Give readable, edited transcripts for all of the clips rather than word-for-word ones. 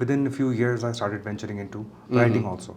within a few years I started venturing into writing also.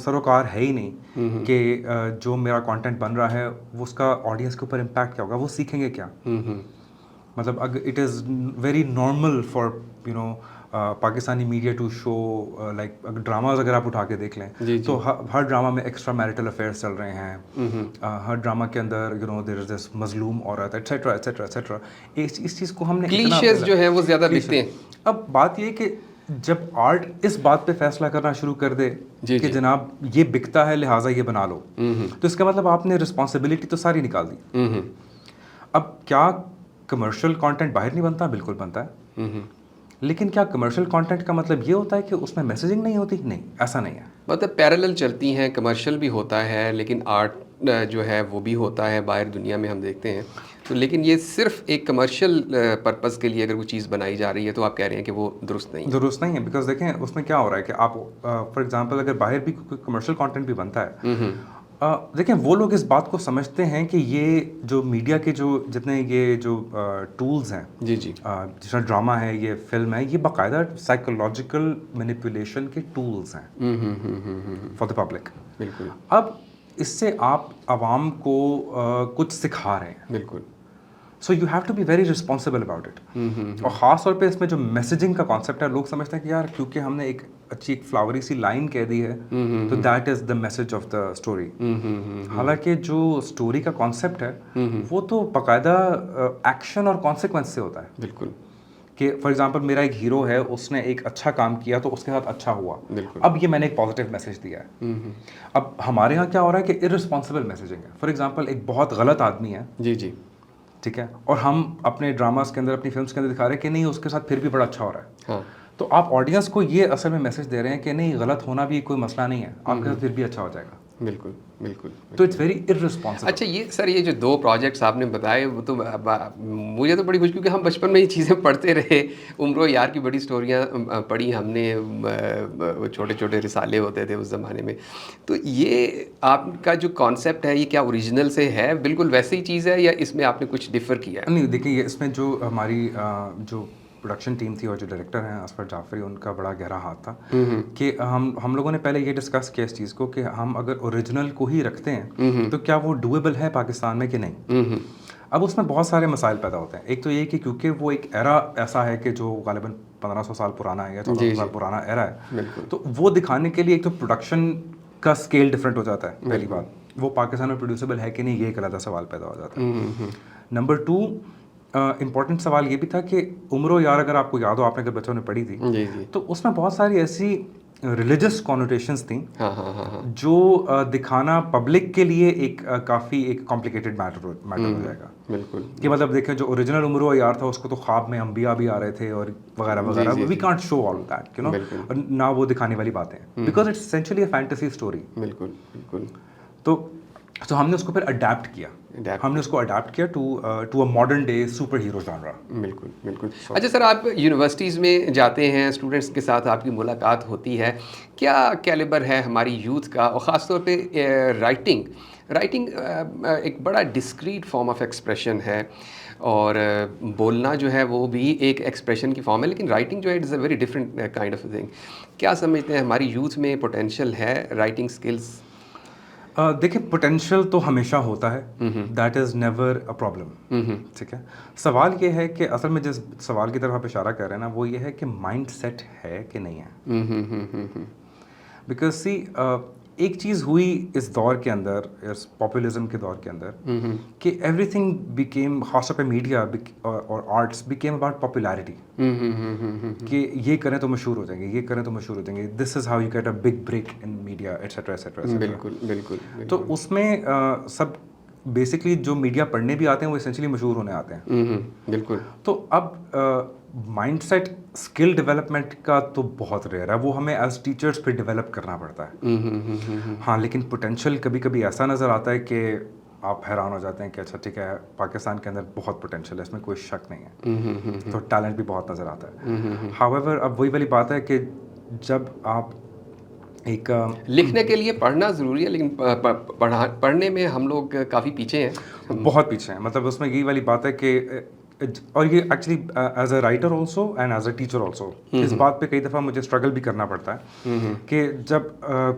سروکار ہے ہی نہیں کہ جو میرا کانٹینٹ بن رہا ہے وہ اس کا آڈینس کے اوپر امپیکٹ کیا ہوگا, وہ سیکھیں گے کیا. مطلب اگر it is very normal for Pakistani media to show like اگر ڈراماز اگر آپ اٹھا کے دیکھ لیں تو ہر ڈرامہ میں ایکسٹرا میرٹل افیئرس چل رہے ہیں, ہر ڈرامہ کے اندر دیر از دس مظلوم عورت ایٹسیٹرا ایٹسیٹرا ایٹسیٹرا. اس چیز کو ہم نے کلیشیز جو ہیں وہ زیادہ دکھتے ہیں. اب بات یہ کہ جب آرٹ اس بات پہ فیصلہ کرنا شروع کر دے کہ جناب یہ بکتا ہے لہٰذا یہ بنا لو, تو اس کا مطلب آپ نے رسپانسبلٹی تو ساری نکال دی. اب کیا کمرشل کانٹینٹ باہر نہیں بنتا؟ بالکل بنتا ہے, لیکن کیا کمرشل کانٹینٹ کا مطلب یہ ہوتا ہے کہ اس میں میسیجنگ نہیں ہوتی؟ نہیں, ایسا نہیں ہے. مطلب پیرالل چلتی ہیں, کمرشل بھی ہوتا ہے لیکن آرٹ جو ہے وہ بھی ہوتا ہے باہر دنیا میں ہم دیکھتے ہیں. تو لیکن یہ صرف ایک کمرشل پرپز کے لیے اگر وہ چیز بنائی جا رہی ہے تو آپ کہہ رہے ہیں کہ وہ درست نہیں ہے. بیکاز دیکھیں اس میں کیا ہو رہا ہے کہ آپ فار ایگزامپل اگر باہر بھی کوئی کمرشل کانٹینٹ بھی بنتا ہے, دیکھیں وہ لوگ اس بات کو سمجھتے ہیں کہ یہ جو میڈیا کے جو جتنے یہ جو ٹولز ہیں, جس طرح ڈرامہ ہے, یہ فلم ہے, یہ باقاعدہ سائیکولوجیکل مینیپولیشن کے ٹولز ہیں فار دا پبلک. بالکل. اب اس سے آپ عوام کو کچھ سکھا رہے ہیں. بالکل. So you have to be very responsible about it. اور خاص طور پہ اس میں جو میسیجنگ کا کانسیپٹ ہے, لوگ سمجھتے ہیں کہ یار کیونکہ ہم نے ایک اچھی ایک فلاوری سی لائن کہہ دی ہے تو that is the message of the story. حالانکہ جو اسٹوری کا کانسیپٹ ہے وہ تو باقاعدہ ایکشن اور کانسیکوینس سے ہوتا ہے. بالکل. کہ فار ایگزامپل میرا ایک ہیرو ہے, اس نے ایک اچھا کام کیا تو اس کے ساتھ اچھا ہوا, اب یہ میں نے ایک پازیٹیو میسج دیا ہے. اب ہمارے یہاں کیا ہو رہا ہے کہ ارسپانسبل میسیجنگ ہے. فار ایگزامپل ایک بہت غلط آدمی ہے, ٹھیک ہے, اور ہم اپنے ڈراماز کے اندر اپنی فلمس کے اندر دکھا رہے ہیں کہ نہیں اس کے ساتھ پھر بھی بڑا اچھا ہو رہا ہے. تو آپ آڈینس کو یہ اصل میں میسج دے رہے ہیں کہ نہیں غلط ہونا بھی کوئی مسئلہ نہیں ہے, آپ کے ساتھ پھر بھی اچھا ہو جائے گا. بالکل بالکل. تو اٹس ویری ارسپانسبل. اچھا یہ سر یہ جو 2 پروجیکٹس آپ نے بتائے وہ تو مجھے تو بڑی خوش, کیونکہ ہم بچپن میں یہ چیزیں پڑھتے رہے. عمر و یار کی بڑی اسٹوریاں پڑھی ہم نے, چھوٹے چھوٹے رسالے ہوتے تھے اس زمانے میں. تو یہ آپ کا جو کانسیپٹ ہے یہ کیا اوریجنل سے ہے, بالکل ویسی ہی چیز ہے, یا اس میں آپ نے کچھ ڈفر کیا ہے؟ نہیں دیکھیں, یہ اس میں جو ہماری جو پروڈکشن ٹیم تھی اور جو ڈائریکٹر ہیں اسفر جعفری, ان کا بڑا گہرا ہاتھ تھا کہ ہم لوگوں نے پہلے یہ ڈسکس کیا اس چیز کو کہ ہم اگر اوریجنل کو ہی رکھتے ہیں تو کیا وہ ڈویبل ہے پاکستان میں کہ نہیں. اب اس میں بہت سارے مسائل پیدا ہوتے ہیں. ایک تو یہ کہ کیونکہ وہ ایک ایرا ایسا ہے کہ جو غالباً 1500 سال پرانا ہے یا 1400 سال پرانا ایرا ہے, تو وہ دکھانے کے لیے ایک تو پروڈکشن کا اسکیل ڈفرینٹ ہو جاتا ہے. پہلی بات, وہ پاکستان میں پروڈیوسیبل ہے کہ نہیں, یہ ایک علیحدہ سوال پیدا ہو جاتا ہے. نمبر 2, امپورٹنٹ سوال یہ بھی تھا کہ عمر و یار اگر آپ کو یاد ہو, آپ نے اگر بچوں نے پڑھی تھی, تو اس میں بہت ساری ایسی ریلیجس کونوٹیشنس تھیں جو دکھانا پبلک کے لیے ایک کافی ایک کمپلیکیٹڈ میٹر ہو جائے گا. بالکل. کہ مطلب دیکھیں جو اوریجنل عمر و یار تھا اس کو تو خواب میں انبیاء بھی آ رہے تھے اور وغیرہ وغیرہ, we can't show all that you know, نہ وہ دکھانے والی باتیں, because it's essentially a fantasy story. بالکل بالکل. تو ہم نے اس کو پھر اڈیپٹ کیا, ہم نے اس کو اڈیپٹ کیا to a modern day superhero genre. بالکل بالکل. اچھا سر, آپ یونیورسٹیز میں جاتے ہیں, اسٹوڈنٹس کے ساتھ آپ کی ملاقات ہوتی ہے, کیا کیلیبر ہے ہماری یوتھ کا, اور خاص طور پہ رائٹنگ ایک بڑا ڈسکریٹ فارم آف ایکسپریشن ہے, اور بولنا جو ہے وہ بھی ایک ایکسپریشن کی فارم ہے, لیکن رائٹنگ جو ہے it is a very different kind of thing. کیا سمجھتے ہیں ہماری یوتھ میں پوٹینشیل ہے رائٹنگ اسکلس؟ دیکھیں پوٹینشیل تو ہمیشہ ہوتا ہے, that is never a problem. ٹھیک ہے, سوال یہ ہے کہ اصل میں جس سوال کی طرف آپ اشارہ کر رہے ہیں نا, وہ یہ ہے کہ مائنڈ سیٹ ہے کہ نہیں ہے. بیکاز سی ایک چیز ہوئی اس دور کے اندر, اس پاپولزم کے دور کے اندر, کہ ایوری تھنگ بیکیم, خاص طور پہ میڈیا اور آرٹس بیکیم اباؤٹ پاپولیرٹی, کہ یہ کریں تو مشہور ہو جائیں گے, یہ کریں تو مشہور ہو جائیں گے, this is how you get a big break in media etcetera etcetera. بالکل بالکل. تو اس میں سب بیسکلی جو میڈیا پڑھنے بھی آتے ہیں وہ اسینشلی مشہور ہونے آتے ہیں. بالکل. تو اب مائنڈ سیٹ اسکل ڈیولپمنٹ کا تو بہت ریئر ہے, وہ ہمیں ایز ٹیچرس پہ ڈیولپ کرنا پڑتا ہے. ہاں, لیکن پوٹینشیل کبھی کبھی ایسا نظر آتا ہے کہ آپ حیران ہو جاتے ہیں کہ اچھا ٹھیک ہے, پاکستان کے اندر بہت پوٹینشیل ہے, اس میں کوئی شک نہیں ہے, تو ٹیلنٹ بھی بہت نظر آتا ہے. ہاؤیور اب وہی والی بات ہے کہ جب آپ ایک لکھنے کے لیے پڑھنا ضروری ہے, لیکن پڑھنے میں ہم لوگ کافی پیچھے ہیں, بہت پیچھے ہیں. مطلب اس میں یہی والی بات ہے کہ اور یہ actually is a writer also and is a teacher also اس بات پہ کئی دفعہ مجھے اسٹرگل بھی کرنا پڑتا ہے کہ جب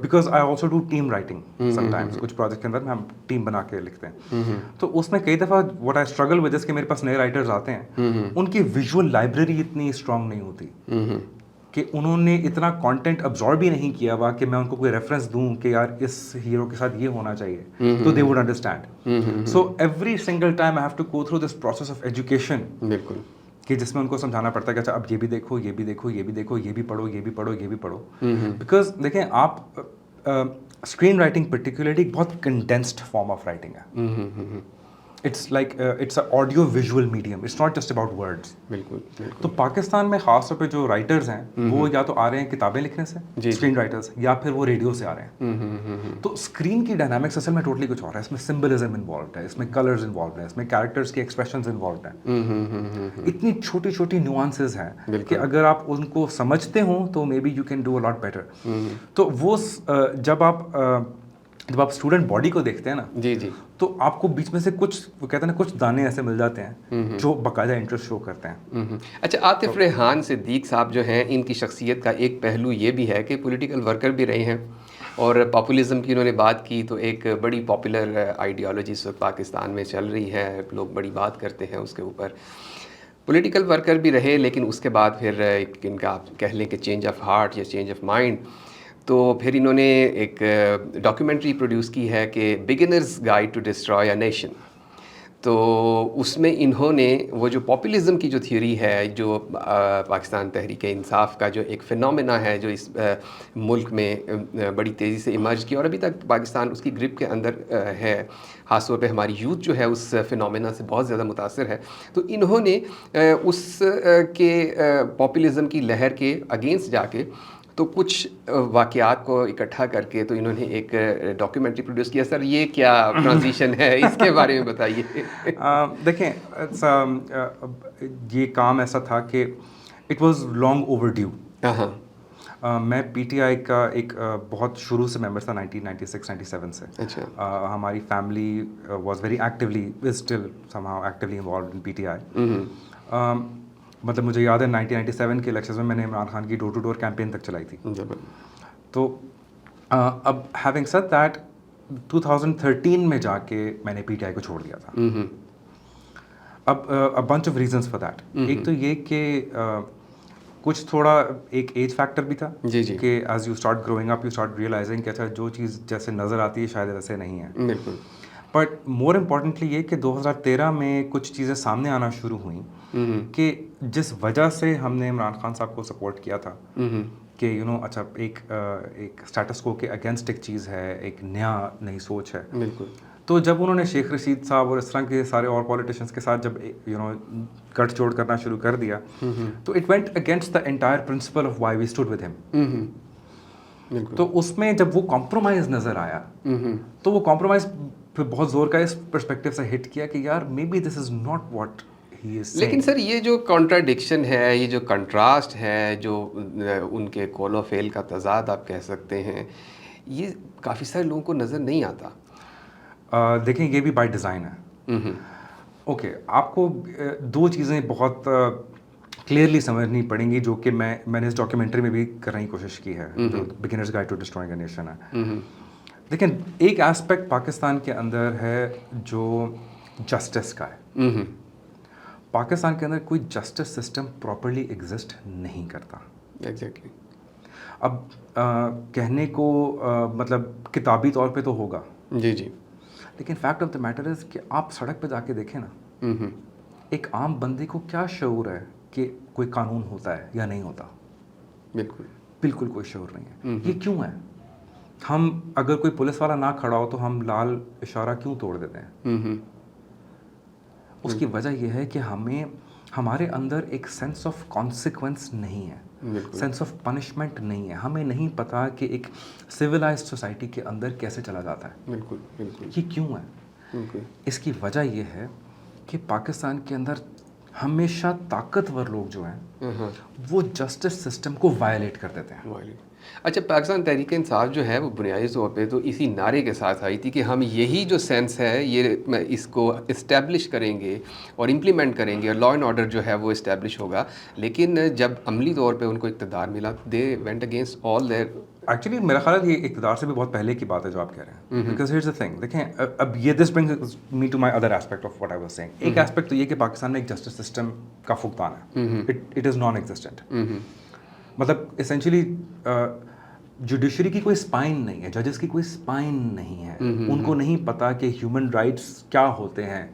because I also do team writing some times, کچھ پروجیکٹ کے اندر ہم ٹیم بنا کے لکھتے ہیں، تو اس میں کئی دفعہ واٹ آئی اسٹرگل ود از کہ میرے پاس نئے رائٹرز آتے ہیں، ان کی ویژول لائبریری اتنی اسٹرانگ نہیں ہوتی کہ انہوں نے اتنا کانٹینٹ ابزارب بھی نہیں کیا ہوا کہ میں ان کو کوئی ریفرنس دوں کہ یار اس ہیرو کے ساتھ یہ ہونا چاہیے تو they would understand. So every single time I have to go through this process of education, بالکل، کہ جس میں ان کو سمجھانا پڑتا ہے کہ اچھا اب یہ بھی دیکھو، یہ بھی دیکھو، یہ بھی دیکھو، یہ بھی پڑھو، یہ بھی پڑھو، یہ بھی پڑھو. بیکاز دیکھیں آپ اسکرین رائٹنگ پرٹیکولرلی ایک بہت کنڈینسڈ فارم آف رائٹنگ ہے. It's like it's a audio visual medium, it's not just about words. بالکل. تو پاکستان میں خاص طور پہ جو رائٹرز ہیں وہ یا تو آ رہے ہیں کتابیں لکھنے سے، اسکرین رائٹرز، یا پھر وہ ریڈیو سے آ رہے ہیں. تو اسکرین کی ڈائنامکس اصل میں ٹوٹلی کچھ اور ہے. اس میں سمبلزم انوالوڈ ہے، اس میں کلرز انوالوڈ ہیں، اس میں کیریکٹرز کے ایکسپریشنز انوالوڈ ہیں. اتنی چھوٹی چھوٹی نیوانسز ہیں کہ اگر آپ ان کو سمجھتے ہوں تو maybe you can do a lot better. تو وہ جب آپ اسٹوڈنٹ باڈی کو دیکھتے ہیں نا، جی جی، تو آپ کو بیچ میں سے کچھ وہ کہتے ہیں نا کچھ دانے ایسے مل جاتے ہیں جو باقاعدہ انٹرسٹ شو کرتے ہیں. اچھا، عاطف ریحان صدیق صاحب جو ہیں، ان کی شخصیت کا ایک پہلو یہ بھی ہے کہ پولیٹیکل ورکر بھی رہے ہیں، اور پاپولزم کی انہوں نے بات کی تو ایک بڑی پاپولر آئیڈیالوجی اس وقت پاکستان میں چل رہی ہے، لوگ بڑی بات کرتے ہیں اس کے اوپر. پولیٹیکل ورکر بھی رہے، لیکن اس کے بعد پھر ان کا آپ کہہ لیں کہ چینج آف ہارٹ یا چینج آف مائنڈ، تو پھر انہوں نے ایک ڈاکیومنٹری پروڈیوس کی ہے کہ beginner's guide to destroy a nation. تو اس میں انہوں نے وہ جو پاپولزم کی جو تھیوری ہے، جو پاکستان تحریک انصاف کا جو ایک فنومینا ہے جو اس ملک میں بڑی تیزی سے ایمرج کیا اور ابھی تک پاکستان اس کی گرپ کے اندر ہے، خاص طور پہ ہماری یوتھ جو ہے اس فنومینا سے بہت زیادہ متاثر ہے. تو انہوں نے اس کے پاپولزم کی لہر کے اگینسٹ جا کے تو کچھ واقعات کو اکٹھا کر کے تو انہوں نے ایک ڈاکیومنٹری پروڈیوس کیا. سر یہ کیا ٹرانزیشن ہے، اس کے بارے میں بتائیے. دیکھیں یہ کام ایسا تھا کہ it was long over due. میں پی ٹی آئی کا ایک بہت شروع سے ممبر تھا 1996-97 سے. اچھا. ہماری family was very actually still some how actually involved in P T I. مطلب مجھے یاد ہے 1997 کے الیکشنز میں نے عمران خان کی ڈور ٹو ڈور کیمپین تک چلائی تھی. تو اب ہیونگ سیڈ دیٹ 2013 میں جا کے میں نے پی ٹی آئی کو چھوڑ دیا تھا. اب bunch of reasons for that. ایک تو یہ کہ کچھ تھوڑا ایک ایج فیکٹر بھی تھا کہ as you start growing up you start realising کہ اچھا جو چیز جیسے نظر آتی ہے شاید ویسے نہیں ہے. بالکل. بٹ مور امپورٹنٹلی یہ کہ 2013 میں کچھ چیزیں سامنے آنا شروع ہوئیں کہ جس وجہ سے ہم نے عمران خان صاحب کو سپورٹ کیا تھا کہ اچھا ایک اسٹیٹس کو کے اگینسٹ ایک چیز ہے، ایک نئی سوچ ہے. بالکل. تو جب انہوں نے شیخ رشید صاحب اور اس طرح کے سارے اور پولیٹیشنس کے ساتھ جب گٹھ جوڑ کرنا شروع کر دیا تو it went against the entire principle of why we stood with him. تو اس میں جب وہ کمپرومائز نظر آیا تو وہ کمپرومائز پھر بہت زور کا اس پرسپیکٹو سے ہٹ کیا کہ یار may be this is not what he is. لیکن سر یہ جو کانٹراڈکشن ہے، یہ جو کنٹراسٹ ہے، جو ان کے کول و فیل کا تضاد آپ کہہ سکتے ہیں، یہ کافی سارے لوگوں کو نظر نہیں آتا. دیکھیں یہ بھی بائی ڈیزائن ہے. اوکے، آپ کو دو چیزیں بہت کلیئرلی سمجھنی پڑیں گی جو کہ میں نے اس ڈاکیومنٹری میں بھی کرنے کی کوشش کی ہے، جو beginner's guide to destroying a nation ہے. لیکن ایک ایسپیکٹ پاکستان کے اندر ہے جو جسٹس کا ہے. پاکستان کے اندر کوئی جسٹس سسٹم پراپرلی ایگزسٹ نہیں کرتا. ایگزیکٹلی. اب کہنے کو مطلب کتابی طور پہ تو ہوگا، جی جی، لیکن fact of the matter is کہ آپ سڑک پہ جا کے دیکھیں نا، ایک عام بندے کو کیا شعور ہے کہ کوئی قانون ہوتا ہے یا نہیں ہوتا. بالکل کوئی شعور نہیں ہے. یہ کیوں ہے؟ ہم اگر کوئی پولیس والا نہ کھڑا ہو تو ہم لال اشارہ کیوں توڑ دیتے ہیں؟ اس کی وجہ یہ ہے کہ ہمارے اندر ایک سینس آف کانسیکوینس نہیں ہے، سینس آف پنشمنٹ نہیں ہے. ہمیں نہیں پتا کہ ایک سویلائزڈ سوسائٹی کے اندر کیسے چلا جاتا ہے. بالکل. یہ کیوں ہے؟ اس کی وجہ یہ ہے کہ پاکستان کے اندر ہمیشہ طاقتور لوگ جو ہیں وہ جسٹس سسٹم کو وائلیٹ کر دیتے ہیں. اچھا، پاکستان تحریک انصاف جو ہے وہ بنیادی طور پہ تو اسی نعرے کے ساتھ آئی تھی کہ ہم یہی جو سینس ہے یہ اس کو اسٹیبلش کریں گے اور امپلیمنٹ کریں گے، اور لا اینڈ آرڈر جو ہے وہ اسٹیبلش ہوگا. لیکن جب عملی طور پہ ان کو اقتدار ملا، they went against all their. Actually میرا خیال ہے یہ اقتدار سے بھی بہت پہلے کی بات ہے جو آپ کہہ رہے ہیں. بیکاز ہیئرز دا تھنگ، دیکھیں اب یہ this brings me to my other aspect of what I was saying. ایک ایسپیکٹ تو یہ کہ پاکستان میں ایک جسٹس سسٹم کا فقدان ہے. It is naan existent. مطلب اسینشلی جوڈیشری کی کوئی اسپائن نہیں ہے، ججز کی کوئی اسپائن نہیں ہے. ان کو نہیں پتا کہ ہیومن رائٹس کیا ہوتے ہیں.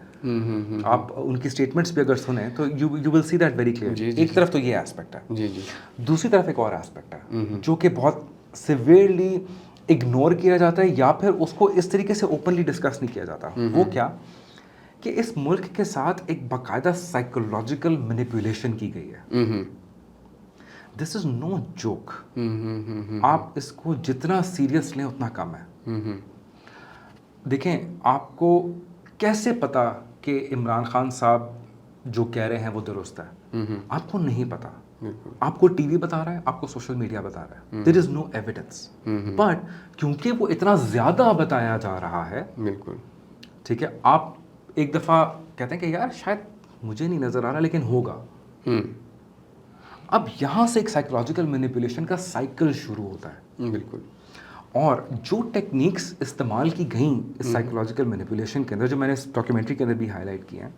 آپ ان کی اسٹیٹمنٹس بھی اگر سنیں تو you will see that very clear. ایک طرف تو یہ ایسپیکٹ ہے. جی جی. دوسری طرف ایک اور ایسپیکٹ ہے جو کہ بہت سیویئرلی اگنور کیا جاتا ہے یا پھر اس کو اس طریقے سے اوپنلی ڈسکس نہیں کیا جاتا. وہ کیا کہ اس ملک کے ساتھ ایک باقاعدہ سائیکولوجیکل مینیپولیشن کی گئی ہے. دس از نو جوک. آپ اس کو جتنا سیریس لیں اتنا کم ہے. دیکھیں، آپ کو کیسے پتا کہ عمران خان صاحب جو کہہ رہے ہیں وہ درست ہے؟ آپ کو نہیں پتا. آپ کو ٹی وی بتا رہا ہے، آپ کو سوشل میڈیا بتا رہا ہے. دیر از نو ایویڈنس. بٹ کیونکہ وہ اتنا زیادہ بتایا جا رہا ہے، بالکل ٹھیک ہے، آپ ایک دفعہ کہتے ہیں کہ یار شاید مجھے نہیں نظر آ رہا لیکن ہوگا. اب یہاں سے ایک سائیکولوجیکل مینیپولیشن کا سائیکل شروع ہوتا ہے. بالکل. اور جو ٹیکنیکس استعمال کی گئیں اس سائیکولوجیکل مینیپولیشن کے اندر، جو میں نے اس ڈاکیومنٹری کے اندر بھی ہائی لائٹ کی ہیں،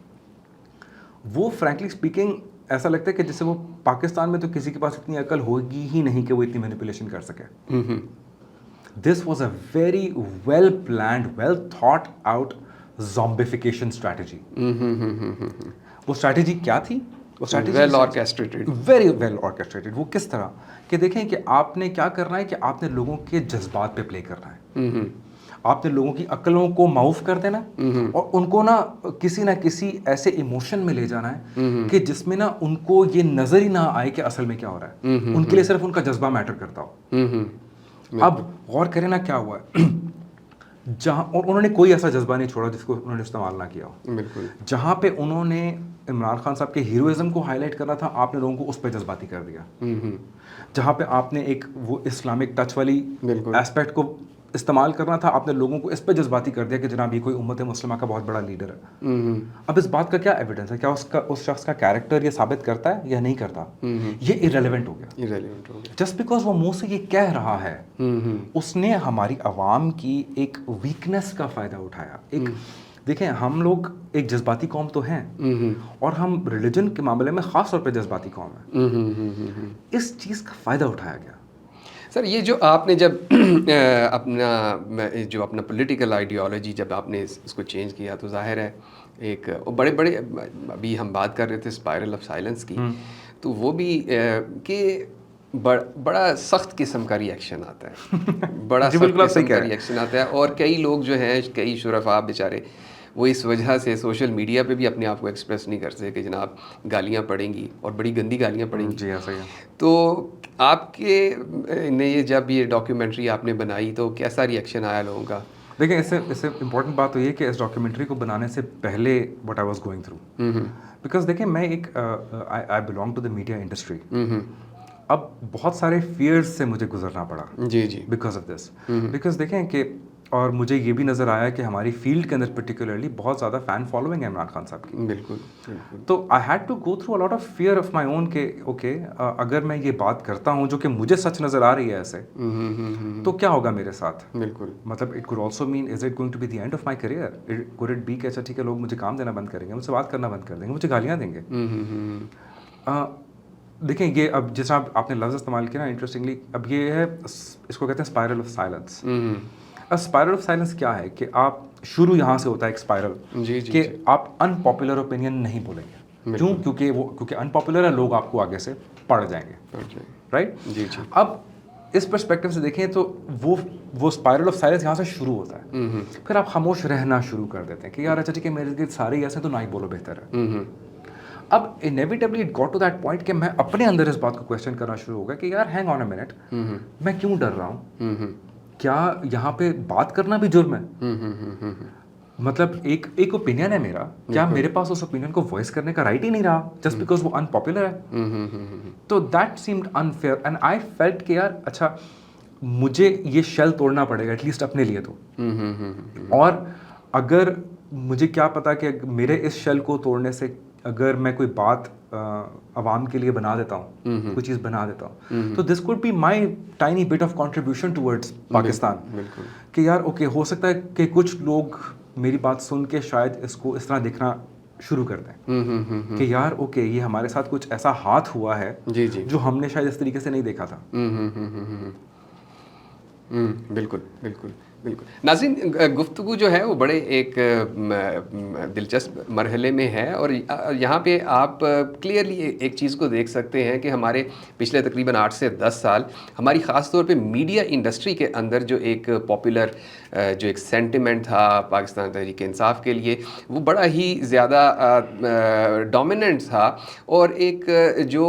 وہ فرینکلی اسپیکنگ ایسا لگتا ہے کہ جیسے وہ پاکستان میں تو کسی کے پاس اتنی عقل ہوگی ہی نہیں کہ وہ اتنی مینیپولیشن کر سکے. This was a very well planned, well thought out zombification strategy. وہ اسٹریٹجی کیا تھی؟ وہ strategy well orchestrated, very well orchestrated. وہ کس طرح کہ دیکھیں کہ آپ نے کیا کرنا ہے کہ آپ نے لوگوں کے جذبات پہ پلے کرنا ہے. آپ نے لوگوں کی عقلوں کو معاف کر دینا اور ان کو نا کسی نہ کسی ایسے ایموشن میں لے جانا ہے کہ جس میں نا ان کو یہ نظر ہی نہ آئے کہ اصل میں کیا ہو رہا ہے. ان کے لیے صرف ان کا جذبہ میٹر کرتا ہو. اب غور کریں نا کیا ہوا ہے جہاں، اور انہوں نے کوئی ایسا جذبہ نہیں چھوڑا جس کو انہوں نے استعمال نہ کیا ہو. بالکل. جہاں پہ انہوں نے عمران خان صاحب کے ہیروئزم کو ہائی لائٹ کرنا تھا، آپ نے لوگوں کو اس پہ جذباتی کر دیا. جہاں پہ آپ نے ایک وہ اسلامک ٹچ والی ایسپیکٹ کو استعمال کرنا تھا، آپ نے لوگوں کو اس پہ جذباتی کر دیا کہ جناب یہ کوئی امت مسلمہ کا بہت بڑا لیڈر ہے. اب اس بات کا کیا ایویڈنس ہے؟ کیا اس شخص کا کیریکٹر یہ ثابت کرتا ہے یا نہیں کرتا؟ یہ ارریلیونٹ ہو گیا. جسٹ بیکاز وہ منہ سے یہ کہہ رہا ہے، اس نے ہماری عوام کی ایک ویکنس کا فائدہ اٹھایا. ایک دیکھیں، ہم لوگ ایک جذباتی قوم تو ہیں اور ہم ریلیجن کے معاملے میں خاص طور پہ جذباتی قوم ہیں. اس چیز کا فائدہ اٹھایا گیا. سر، یہ جو آپ نے جب اپنا پولیٹیکل آئیڈیالوجی جب آپ نے اس کو چینج کیا تو ظاہر ہے ایک بڑے ابھی ہم بات کر رہے تھے اسپائرل آف سائلنس کی، تو وہ بھی کہ بڑا سخت قسم کا ری ایکشن آتا ہے. بڑا سخت قسم کا ری ایکشن آتا ہے. اور کئی لوگ جو ہیں، کئی شرفاء بیچارے، وہ اس وجہ سے سوشل میڈیا پہ بھی اپنے آپ کو ایکسپریس نہیں کر سکتے کہ جناب گالیاں پڑیں گی اور بڑی گندی گالیاں پڑیں گی. جی ہاں، صحیح ہے. تو آپ کے نے یہ جب یہ ڈاکیومنٹری آپ نے بنائی تو کیسا ری ایکشن آیا لوگوں کا؟ دیکھیں، اس سے امپورٹنٹ بات تو یہ کہ اس ڈاکیومنٹری کو بنانے سے پہلے what I was going through, because دیکھیں میں ایک I belong to the media industry. اب بہت سارے فیئرز سے مجھے گزرنا پڑا. جی جی. Because of this. بیکاز دیکھیں کہ اور مجھے یہ بھی نظر آیا کہ ہماری فیلڈ کے اندر پرٹیکولرلی بہت زیادہ فین فالوئنگ ہے عمران خان صاحب کی. بالکل. تو I had to go through a lot of fear of my own کہ اوکے، اگر میں یہ بات کرتا ہوں جو کہ مجھے سچ نظر آ رہی ہے ایسے، تو کیا ہوگا میرے ساتھ؟ بالکل. مطلب it could also mean is it going to be the end of my career? Could it be کہ اچھا ٹھیک ہے، لوگ مجھے کام دینا بند کریں گے، مجھ سے بات کرنا بند کر دیں گے، مجھے گالیاں دیں گے. دیکھیں، یہ اب جیسا آپ نے لفظ استعمال کیا نا انٹرسٹنگلی، اب یہ ہے، اس کو کہتے ہیں spiral of silence. Spiral of silence کیا ہے کہ آپ شروع یہاں سے ہوتا ہے ایک اسپائرل کہ آپ ان پاپولر اوپینین نہیں بولیں گے. کیوں؟ کیونکہ ان پاپولر ہے، لوگ آپ کو آگے سے پڑ جائیں گے. رائٹ. جی جی. اب اس پرسپیکٹو سے دیکھیں تو وہ اسپائرل آف سائلنس یہاں سے شروع ہوتا ہے. پھر آپ خاموش رہنا شروع کر دیتے ہیں کہ یار اچھا ٹھیک ہے، میرے گرد سارے ہی ایسے تو نہ ہی بولو، بہتر ہے. اب inevitably it got to that point کہ میں اپنے اندر اس بات کو کوشچن کرنا شروع ہو گیا کہ یار ہینگ آن اے منٹ، میں کیوں ڈر رہا ہوں؟ کیا یہاں پہ بات کرنا بھی جرم ہے؟ مطلب ایک اوپینین ہے میرا، کیا میرے پاس اس اوپینین کو وائس کرنے کا رائٹ ہی نہیں رہا جسٹ بیکاز وہ ان پاپولر ہے؟ تو that seemed unfair and I felt کہ یار اچھا مجھے یہ شیل توڑنا پڑے گا ایٹ لیسٹ اپنے لیے تو. اور اگر مجھے کیا پتا کہ میرے اس شیل کو توڑنے سے اگر میں کوئی بات عوام کے لیے بنا دیتا ہوں, کوئی چیز بنا دیتا ہوں, تو this could be my tiny bit of contribution towards Pakistan. کہ یار اوکے, ہو سکتا ہے کہ کچھ لوگ میری بات سن کے شاید اس کو اس طرح دیکھنا شروع کر دیں کہ یار اوکے یہ ہمارے ساتھ کچھ ایسا ہاتھ ہوا ہے جو ہم نے شاید اس طریقے سے نہیں دیکھا تھا. بالکل بالکل بالکل. ناظرین, گفتگو جو ہے وہ بڑے ایک دلچسپ مرحلے میں ہے, اور یہاں پہ آپ کلیئرلی ایک چیز کو دیکھ سکتے ہیں کہ ہمارے پچھلے تقریباً 8 سے 10 سال ہماری خاص طور پہ میڈیا انڈسٹری کے اندر جو ایک پاپولر جو ایک سینٹیمنٹ تھا پاکستان تحریک انصاف کے لیے, وہ بڑا ہی زیادہ ڈومیننٹ تھا, اور ایک جو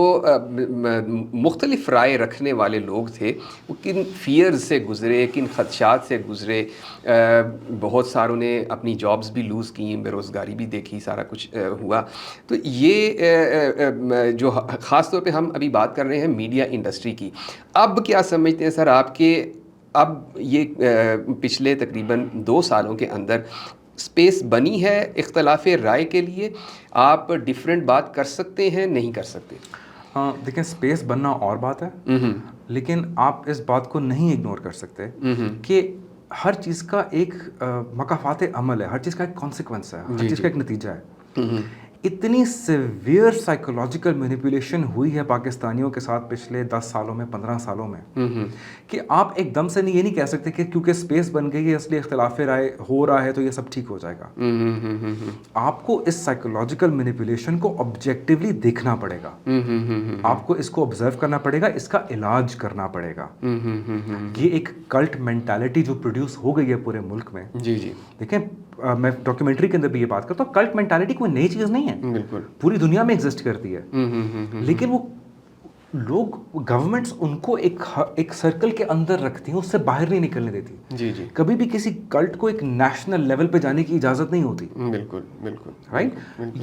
مختلف رائے رکھنے والے لوگ تھے وہ کن فیئرز سے گزرے, کن خدشات سے گزرے. بہت ساروں نے اپنی جابز بھی لوز کی, بے روزگاری بھی دیکھی, سارا کچھ ہوا. تو یہ جو خاص طور پہ ہم ابھی بات کر رہے ہیں میڈیا انڈسٹری کی, اب کیا سمجھتے ہیں سر آپ کے اب یہ پچھلے تقریباً 2 سالوں کے اندر اسپیس بنی ہے اختلاف رائے کے لیے؟ آپ ڈیفرنٹ بات کر سکتے ہیں, نہیں کر سکتے؟ دیکھیں اسپیس بننا اور بات ہے, لیکن آپ اس بات کو نہیں اگنور کر سکتے کہ ہر چیز کا ایک مکافات عمل ہے, ہر چیز کا ایک کانسیکوینس ہے, ہر چیز کا ایک نتیجہ ہے. اتنی سیویئر سائیکولوجیکل مینیپولیشن ہوئی ہے پاکستانیوں کے ساتھ پچھلے 10 سالوں میں, 15 سالوں میں, کہ آپ ایک دم سے یہ نہیں کہہ سکتے کہ کیونکہ اسپیس بن گئی ہے اس لیے اختلاف رائے ہو رہا ہے تو یہ سب ٹھیک ہو جائے گا. آپ کو اس سائیکولوجیکل مینیپولیشن کو آبجیکٹیولی دیکھنا پڑے گا, آپ کو اس کو آبزرو کرنا پڑے گا, اس کا علاج کرنا پڑے گا. یہ ایک کلٹ مینٹالٹی جو پروڈیوس ہو گئی ہے پورے ملک میں. دیکھیں میں ڈاکیومنٹری کے اندر بھی یہ بات کرتا ہوں, کلٹ مینٹالٹی کوئی نئی چیز نہیں ہے, بالکل پوری دنیا میں ایگزسٹ کرتی ہے. لیکن وہ لوگ, گورنمنٹس ان کو ایک سرکل کے اندر رکھتی ہیں, اس سے باہر نہیں نکلنے دیتی. کبھی بھی کسی کلٹ کو ایک نیشنل لیول پہ جانے کی اجازت نہیں ہوتی. بالکل بالکل رائٹ.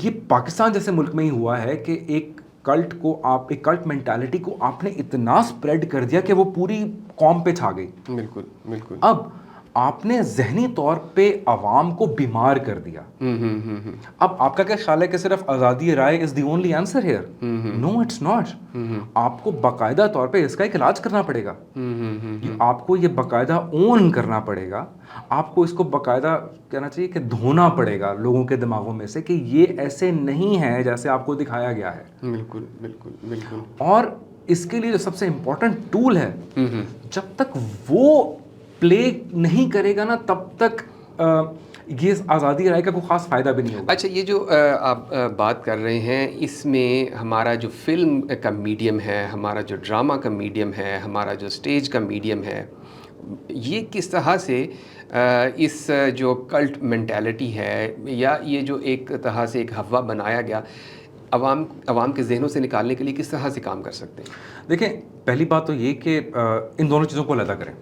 یہ پاکستان جیسے ملک میں ہی ہوا ہے کہ ایک کلٹ کو آپ, ایک کلٹ مینٹالٹی کو آپ نے اتنا اسپریڈ کر دیا کہ وہ پوری قوم پہ چھا گئی. بالکل بالکل. اب آپ نے ذہنی طور پہ عوام کو بیمار کر دیا. اب آپ کا کیا خیال ہے کہ صرف آزادی رائے is the only answer here? No it's not. آپ کو باقاعدہ طور پہ اس کا ایک علاج کرنا پڑے گا. آپ کو یہ باقاعدہ اون کرنا پڑے گا, آپ کو اس کو باقاعدہ کہنا چاہیے کہ دھونا پڑے گا لوگوں کے دماغوں میں سے کہ یہ ایسے نہیں ہے جیسے آپ کو دکھایا گیا ہے. بالکل بالکل بالکل. اور اس کے لیے جو سب سے امپورٹنٹ ٹول ہے, جب تک وہ پلے نہیں کرے گا نا تب تک یہ آزادی رائے کا کوئی خاص فائدہ بھی نہیں ہوگا. اچھا, یہ جو آپ بات کر رہے ہیں اس میں ہمارا جو فلم کا میڈیم ہے, ہمارا جو ڈرامہ کا میڈیم ہے, ہمارا جو اسٹیج کا میڈیم ہے, یہ کس طرح سے اس جو کلٹ مینٹالٹی ہے یا یہ جو ایک طرح سے ایک ہوا بنایا گیا عوام کے ذہنوں سے نکالنے کے لیے کس طرح سے کام کر سکتے ہیں؟ دیکھیں پہلی بات تو یہ کہ ان دونوں چیزوں کو علیحدہ کریں.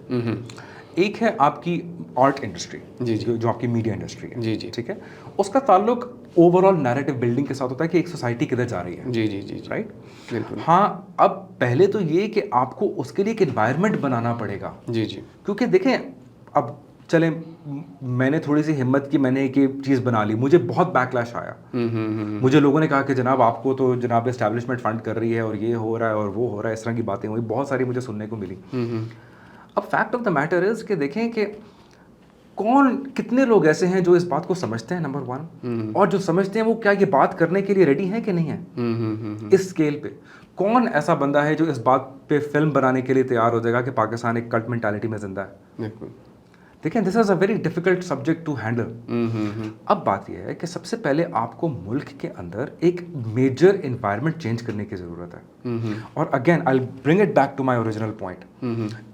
ایک ہے آپ کی آرٹ انڈسٹری, جو آپ کی میڈیا انڈسٹری ہے, ٹھیک ہے, اس کا تعلق اوور آل نیریٹو بلڈنگ کے ساتھ ہوتا ہے کہ ایک سوسائٹی کدھر جا رہی ہے. رائٹ. بالکل. ہاں, اب پہلے تو یہ کہ آپ کو اس کے لیے ایک انوائرمنٹ بنانا پڑے گا. کیونکہ دیکھیں اب چلیں میں نے تھوڑی سی ہمت کی, میں نے ایک چیز بنا لی, مجھے بہت بیک لیش آیا. مجھے لوگوں نے کہا کہ جناب آپ کو تو جناب اسٹیبلشمنٹ فنڈ کر رہی ہے اور یہ ہو رہا ہے اور وہ ہو رہا ہے, اس طرح کی باتیں ہوئی, بہت ساری مجھے سننے کو ملی. اب fact of the matter is کہ دیکھیں کہ کتنے لوگ ایسے ہیں جو اس بات کو سمجھتے ہیں, نمبر 1, اور جو سمجھتے ہیں وہ کیا یہ بات کرنے کے لیے ریڈی ہیں کہ نہیں ہیں اس اسکیل پہ. کون ایسا بندہ ہے جو اس بات پہ فلم بنانے کے لیے تیار ہو جائے گا کہ پاکستان ایک کلٹ مینٹالٹی میں زندہ ہے؟ دیکھیں this is a very difficult subject to handle. اب بات یہ ہے کہ سب سے پہلے آپ کو ملک کے اندر ایک میجر انوائرمنٹ چینج کرنے کی ضرورت ہے. اور again I bring it back to my original point,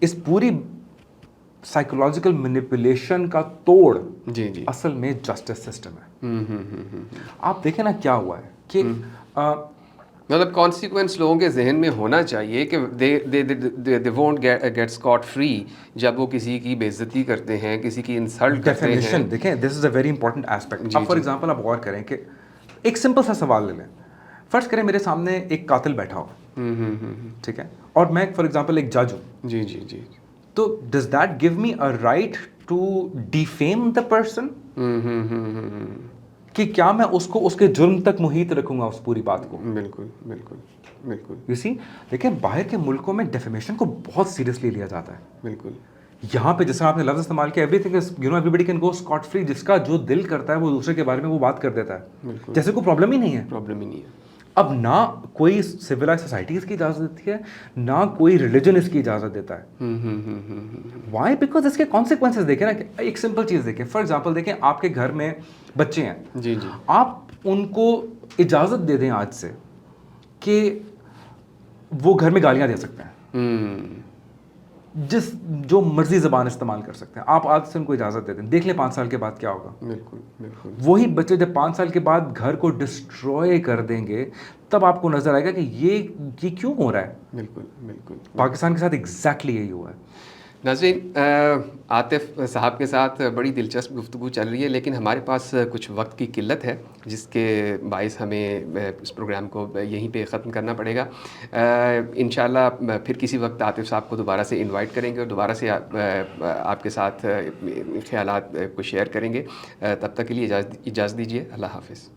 اس پوری سائیکولوجیکل مینیپولیشن کا توڑ اصل میں جسٹس سسٹم ہے. آپ دیکھیں نا کیا ہوا ہے کہ مطلب کانسیکوینس لوگوں کے ذہن میں ہونا چاہیے کہ they won't get scot free جب وہ کسی کی بے عزتی کرتے ہیں, کسی کی انسلٹ کرتے ہیں. دیکھیں this is a very important aspect. اب فار ایگزامپل آپ غور کریں کہ ایک سمپل سا سوال لے لیں. فرض کریں میرے سامنے ایک قاتل بیٹھا ہو, ٹھیک ہے, اور میں فار ایگزامپل ایک جج ہوں. تو does that give me a right to defame the person? کہ کیا میں اس کو اس کے جرم تک محیط رکھوں گا اس پوری بات کو؟ بالکل بالکل بالکل. یو سی، دیکھیں باہر کے ملکوں میں ڈیفیمیشن کو بہت سیریسلی لیا جاتا ہے. بالکل. یہاں پہ جیسا آپ نے لفظ استعمال کیا everything is you know everybody can go scot free, جس کا جو دل کرتا ہے وہ دوسرے کے بارے میں وہ بات کر دیتا ہے جیسے کوئی پرابلم ہی نہیں ہے. پرابلم ہی نہیں ہے. اب نہ کوئی سویلائز سوسائٹی اس کی اجازت دیتی ہے، نہ کوئی ریلیجن اس کی اجازت دیتا ہے. وائی؟ بیکاز اس کے کانسیکوینسز دیکھیں نا. ایک سمپل چیز دیکھیں، فار ایگزامپل دیکھیں آپ کے گھر میں بچے ہیں. جی جی. آپ ان کو اجازت دے دیں آج سے کہ وہ گھر میں گالیاں دے سکتے ہیں، جو مرضی زبان استعمال کر سکتے ہیں، آپ آج سے ان کو اجازت دے دیں. دیکھ لیں 5 سال کے بعد کیا ہوگا. بالکل بالکل. وہی بچے جب 5 سال کے بعد گھر کو ڈسٹروائے کر دیں گے تب آپ کو نظر آئے گا کہ یہ کیوں ہو رہا ہے. بالکل بالکل. پاکستان کے ساتھ ایگزیکٹلی یہی ہوا ہے. ناظرین، عاطف صاحب کے ساتھ بڑی دلچسپ گفتگو چل رہی ہے، لیکن ہمارے پاس کچھ وقت کی قلت ہے جس کے باعث ہمیں اس پروگرام کو یہیں پہ ختم کرنا پڑے گا. انشاءاللہ پھر کسی وقت عاطف صاحب کو دوبارہ سے انوائٹ کریں گے اور دوبارہ سے آپ کے ساتھ خیالات کو شیئر کریں گے. تب تک کے لیے اجازت دیجیے. اللہ حافظ.